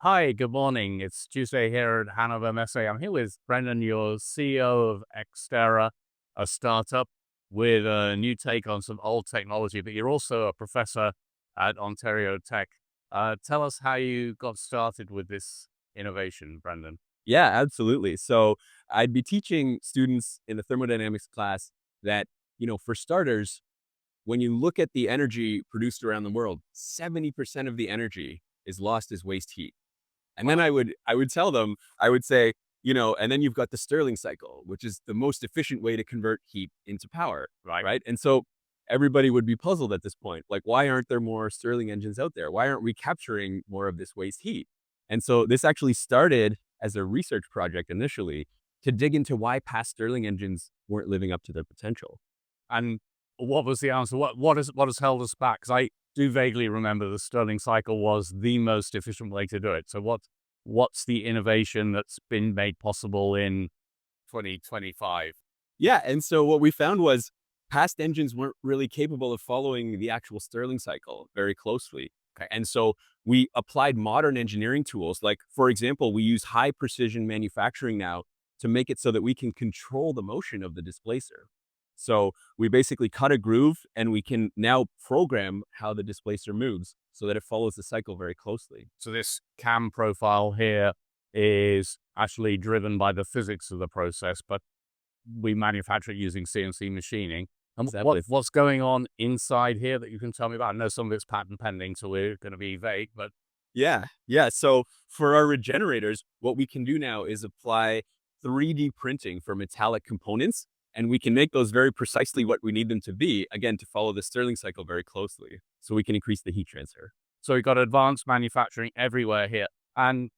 Hi, good morning. It's Tuesday here at Hannover Messe. I'm here with Brendan, your CEO of Ekstera, a startup with a new take on some old technology, but you're also a professor at Ontario Tech. Tell us how you got started with this innovation, Brendan. Yeah, absolutely. So I'd be teaching students in the thermodynamics class that, for starters, when you look at the energy produced around the world, 70% of the energy is lost as waste heat. And then Wow. I would tell them, I would say, and then you've got the Stirling cycle, which is the most efficient way to convert heat into power, Right. right? And so everybody would be puzzled at this point. Like, why aren't there more Stirling engines out there? Why aren't we capturing more of this waste heat? And so this actually started as a research project initially to dig into why past Stirling engines weren't living up to their potential. And what was the answer? What has held us back? Because I do vaguely remember the Stirling cycle was the most efficient way to do it. So what's the innovation that's been made possible in 2025? Yeah, and so what we found was past engines weren't really capable of following the actual Stirling cycle very closely. Okay. And so we applied modern engineering tools. Like, for example, we use high precision manufacturing now to make it so that we can control the motion of the displacer. So we basically cut a groove and we can now program how the displacer moves so that it follows the cycle very closely. So this cam profile here is actually driven by the physics of the process, but we manufacture it using CNC machining. And Exactly. what's going on inside here that you can tell me about? I know some of it's patent pending, so we're going to be vague, but Yeah, yeah. So for our regenerators, what we can do now is apply 3D printing for metallic components, and we can make those very precisely what we need them to be, again, to follow the Stirling cycle very closely, so we can increase the heat transfer. so we've got advanced manufacturing everywhere here. And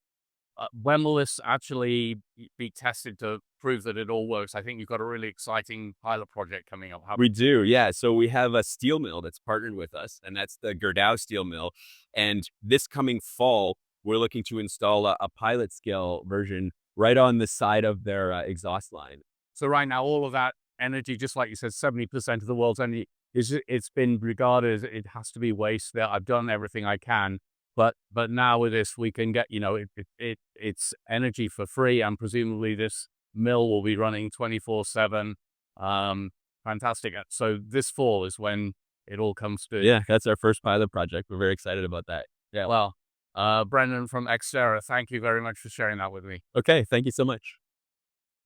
when will this actually be tested to prove that it all works? I think you've got a really exciting pilot project coming up. We do, yeah. So we have a steel mill that's partnered with us, and that's the Gerdau steel mill. And this coming fall, we're looking to install a pilot scale version right on the side of their exhaust line. So right now, all of that energy, just like you said, 70% of the world's energy it's been regarded as it has to be waste. That I've done everything I can, but now with this, we can get it's energy for free, and presumably this mill will be running 24/7. Um, Fantastic. So this fall is when it all comes to Yeah, that's our first pilot project. We're very excited about that. Yeah. well. Brendan from Extera, thank you very much for sharing that with me. Okay, thank you so much.